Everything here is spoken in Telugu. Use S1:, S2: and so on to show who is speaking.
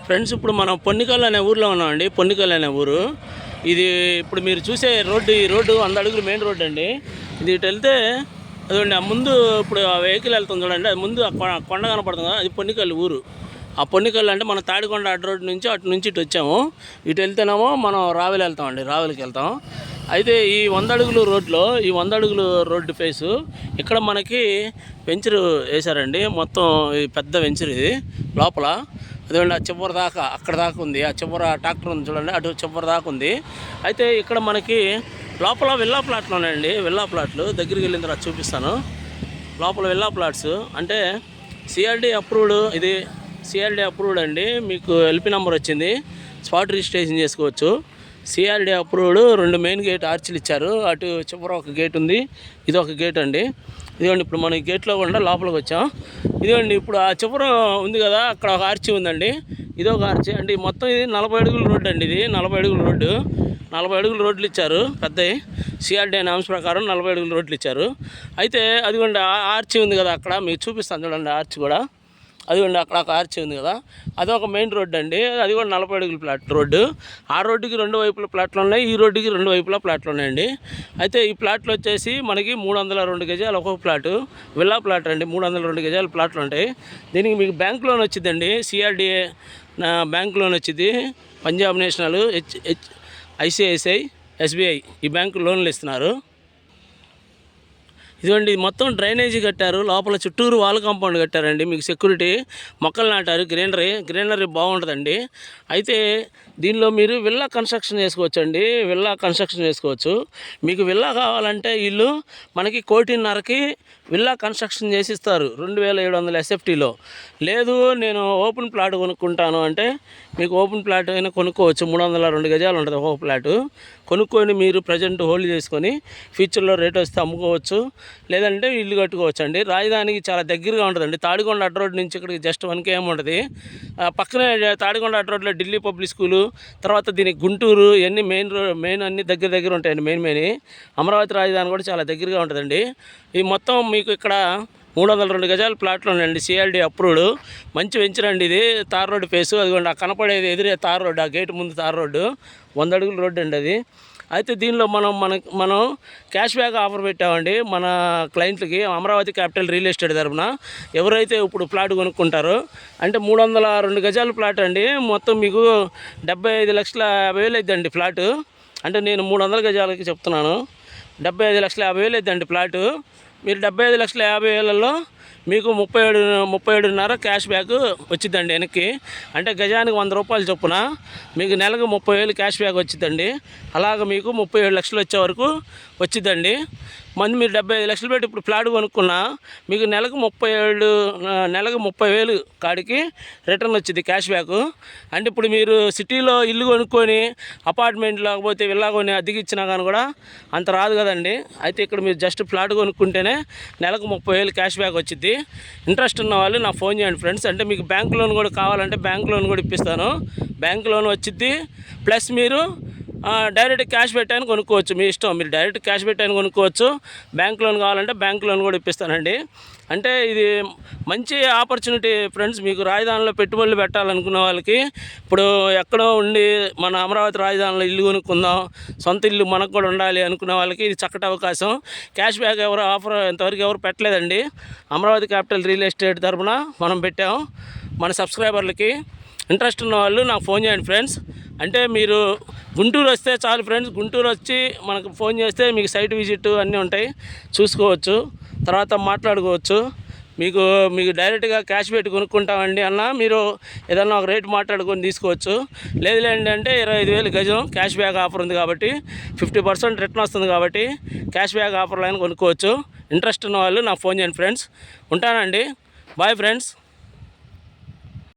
S1: ఫ్రెండ్స్, ఇప్పుడు మనం పొన్నికల్ అనే ఊర్లో ఉన్నామండి. పొన్నికల్ అనే ఊరు ఇది. ఇప్పుడు మీరు చూసే రోడ్డు, ఈ రోడ్డు 100 అడుగులు మెయిన్ రోడ్డు అండి. ఇది ఇటు వెళ్తే అదండి, ఆ ముందు ఇప్పుడు ఆ వెహికల్ వెళ్తుంది చూడండి, అది ముందు కొండ కనపడుతుంది కదా, అది పొన్నికల్ ఊరు. ఆ పొన్నికల్ అంటే మన తాడికొండ అడ్డు రోడ్డు నుంచి అటు నుంచి ఇటు వచ్చాము. ఇటు వెళ్తేనేమో మనం రావెల్ వెళ్తామండి, రావెల్కి వెళ్తాం. అయితే ఈ 100 అడుగులు రోడ్లో, ఈ 100 అడుగులు రోడ్డు ఫేసు ఇక్కడ మనకి వెంచరు వేశారండి. మొత్తం ఈ పెద్ద వెంచర్ ఇది లోపల. అదేండి ఆ చివరి దాకా, అక్కడ దాకా ఉంది. ఆ చివర ట్రాక్టర్ ఉంది చూడండి, అటు చివరి దాకా ఉంది. అయితే ఇక్కడ మనకి లోపల విల్లా ప్లాట్లు ఉన్నాయండి. విల్లా ప్లాట్లు దగ్గరికి వెళ్ళిన తర్వాత చూపిస్తాను. లోపల విల్లా ప్లాట్స్ అంటే సిఆర్డీ అప్రూవ్డ్. ఇది సిఆర్డీ అప్రూవ్డ్ అండి. మీకు ఎల్పి నెంబర్ వచ్చింది, స్పాట్ రిజిస్ట్రేషన్ చేసుకోవచ్చు. CRD approved. 2 మెయిన్ గేట్ ఆర్చిలు ఇచ్చారు. అటు చివర ఒక గేట్ ఉంది, ఇది ఒక గేట్ అండి. ఇదిగోండి ఇప్పుడు మనం గేట్లో కూడా లోపలికి వచ్చాం. ఇదిగోండి ఇప్పుడు ఆ చివర ఉంది కదా, అక్కడ ఒక ఆర్చి ఉందండి. ఇది ఒక ఆర్చి అండి. మొత్తం ఇది 40 అడుగుల రోడ్డు అండి. ఇది 40 అడుగుల రోడ్డు. 40 అడుగుల రోడ్లు ఇచ్చారు పెద్దవి. సిఆర్డీ నామ్స్ ప్రకారం 40 అడుగుల రోడ్లు ఇచ్చారు. అయితే అదిగోండి ఆ ఆర్చి ఉంది కదా, అక్కడ మీకు చూపిస్తాను చూడండి. ఆర్చి కూడా అదిగోండి, అక్కడ ఒక ఆర్చి ఉంది కదా, అదొక మెయిన్ రోడ్డు అండి. అది కూడా 40 అడుగుల ప్లాట్ రోడ్డు. ఆ రోడ్డుకి 2 వైపుల ప్లాట్లు ఉన్నాయి, ఈ రోడ్డుకి 2 వైపులా ప్లాట్లు ఉన్నాయండి. అయితే ఈ ప్లాట్లు వచ్చేసి మనకి 302 గజాలు ఒక్కొక్క ప్లాటు. విల్లా ప్లాట్ అండి. 302 గజాల ప్లాట్లు ఉంటాయి. దీనికి మీకు బ్యాంక్ లోన్ వచ్చిందండి. సిఆర్డీఏ బ్యాంక్ లోన్ వచ్చింది. పంజాబ్ నేషనల్, ఐసిఐసిఐ, ఎస్బీఐ ఈ బ్యాంకు లోన్లు ఇస్తున్నారు. ఇదిగోండి మొత్తం డ్రైనేజీ కట్టారు. లోపల చుట్టూరు వాల్ కాంపౌండ్ కట్టారండి. మీకు సెక్యూరిటీ, మొక్కలు నాటారు, గ్రీనరీ బాగుంటుందండి. అయితే దీనిలో మీరు విల్లా కన్స్ట్రక్షన్ చేసుకోవచ్చు అండి. విల్లా కన్స్ట్రక్షన్ చేసుకోవచ్చు. మీకు విల్లా కావాలంటే ఇల్లు మనకి 1,50,00,000కి విల్లా కన్స్ట్రక్షన్ చేసి ఇస్తారు 2,700 ఎస్ఎఫ్టీలో. లేదు నేను ఓపెన్ ప్లాట్ కొనుక్కుంటాను అంటే మీకు ఓపెన్ ప్లాట్ అయినా కొనుక్కోవచ్చు. 302 గజాలు ఉంటుంది ఒక్కొక్క ప్లాటు. కొనుక్కొని మీరు ప్రజెంట్ హోల్డ్ చేసుకొని ఫ్యూచర్లో రేట్ వస్తే అమ్ముకోవచ్చు, లేదంటే ఇల్లు కట్టుకోవచ్చు అండి. రాజధానికి చాలా దగ్గరగా ఉంటుందండి. తాడికొండ అడ్డ రోడ్ నుంచి ఇక్కడికి జస్ట్ 1 km ఉంటుంది. పక్కనే తాడికొండ అడ్డ రోడ్లో ఢిల్లీ పబ్లిక్ స్కూలు, తర్వాత దీనికి గుంటూరు, ఇవన్నీ మెయిన్ అన్నీ దగ్గర ఉంటాయండి. మెయిన్ అమరావతి రాజధాని కూడా చాలా దగ్గరగా ఉంటుందండి. ఈ మొత్తం మీకు ఇక్కడ 302 గజాల ప్లాట్లు ఉన్నాయండి. CRD approved. మంచి వెంచర్ అండి. ఇది తార్ రోడ్డు ఫేసు. అదిగోండి ఆ కనపడేది ఎదురే తార్ రోడ్డు, ఆ గేటు ముందు తార్ రోడ్డు. 100 అడుగుల రోడ్డు అండి అది. అయితే దీనిలో మనం క్యాష్ బ్యాక్ ఆఫర్ పెట్టామండి మన క్లయింట్లకి. అమరావతి క్యాపిటల్ రియల్ ఎస్టేట్ తరఫున ఎవరైతే ఇప్పుడు ప్లాట్ కొనుక్కుంటారో, అంటే 302 గజాల ప్లాట్ అండి. మొత్తం మీకు 75,50,000 అవుతుందండి ప్లాటు. అంటే నేను 300 గజాలకి చెప్తున్నాను. 75,50,000 అవుతుందండి ప్లాటు. మీరు 75,50,000లో మీకు 37.5 క్యాష్ బ్యాక్ వచ్చిందండి వెనక్కి. అంటే గజానికి 100 రూపాయలు చొప్పున మీకు నెలకు 30,000 క్యాష్ బ్యాక్ వచ్చిందండి. అలాగ మీకు 37 లక్షలు వచ్చే వరకు వచ్చిందండి. మీరు 75 లక్షలు పెట్టి ఇప్పుడు ఫ్లాట్ కొనుక్కున్నా మీకు నెలకు 30,000 కాడికి రిటర్న్ వచ్చింది క్యాష్ బ్యాక్. అంటే ఇప్పుడు మీరు సిటీలో ఇల్లు కొనుక్కొని అపార్ట్మెంట్ లేకపోతే విల్లా కొని అద్దెకి ఇచ్చినా కానీ కూడా అంత రాదు కదండి. అయితే ఇక్కడ మీరు జస్ట్ ఫ్లాట్ కొనుక్కుంటేనే నెలకు 30,000 క్యాష్ బ్యాక్ వచ్చింది. ఇంట్రెస్ట్ ఉన్న వాళ్ళు నాకు ఫోన్ చేయండి ఫ్రెండ్స్. అంటే మీకు బ్యాంక్ లోన్ కూడా కావాలంటే బ్యాంక్ లోన్ కూడా ఇప్పిస్తాను. బ్యాంక్ లోన్ వచ్చింది. ప్లస్ మీరు డైరెక్ట్ క్యాష్ పెట్టాను కొనుక్కోవచ్చు, మీ ఇష్టం. మీరు డైరెక్ట్ క్యాష్ పెట్టాను కొనుక్కోవచ్చు. బ్యాంక్ లోన్ కావాలంటే బ్యాంక్ లోన్ కూడా ఇప్పిస్తానండి. అంటే ఇది మంచి ఆపర్చునిటీ ఫ్రెండ్స్. మీకు రాజధానిలో పెట్టుబడులు పెట్టాలనుకున్న వాళ్ళకి, ఇప్పుడు ఎక్కడో ఉండి మన అమరావతి రాజధానిలో ఇల్లు కొనుక్కుందాం, సొంత ఇల్లు మనకు కూడా ఉండాలి అనుకునే వాళ్ళకి ఇది చక్కటి అవకాశం. క్యాష్ బ్యాక్ ఆఫర్ ఇంతవరకు ఎవరు పెట్టలేదండి. అమరావతి క్యాపిటల్ రియల్ ఎస్టేట్ తరఫున మనం పెట్టాము మన సబ్స్క్రైబర్లకి. ఇంట్రెస్ట్ ఉన్న వాళ్ళు నాకు ఫోన్ చేయండి ఫ్రెండ్స్. అంటే మీరు గుంటూరు వస్తే చాలు ఫ్రెండ్స్. గుంటూరు వచ్చి మనకు ఫోన్ చేస్తే మీకు సైట్ విజిట్ అన్నీ ఉంటాయి, చూసుకోవచ్చు, తర్వాత మాట్లాడుకోవచ్చు. మీకు డైరెక్ట్గా క్యాష్ పెట్టి కొనుక్కుంటామండి అన్న మీరు ఏదన్నా ఒక రేటు మాట్లాడుకొని తీసుకోవచ్చు. లేదులేండి అంటే 25,000 గజం క్యాష్ బ్యాక్ ఆఫర్ ఉంది కాబట్టి 50% రిటర్న్ వస్తుంది కాబట్టి క్యాష్ బ్యాక్ ఆఫర్లో అయినా కొనుక్కోవచ్చు. ఇంట్రెస్ట్ ఉన్న వాళ్ళు నాకు ఫోన్ చేయండి ఫ్రెండ్స్. ఉంటానండి. Bye friends.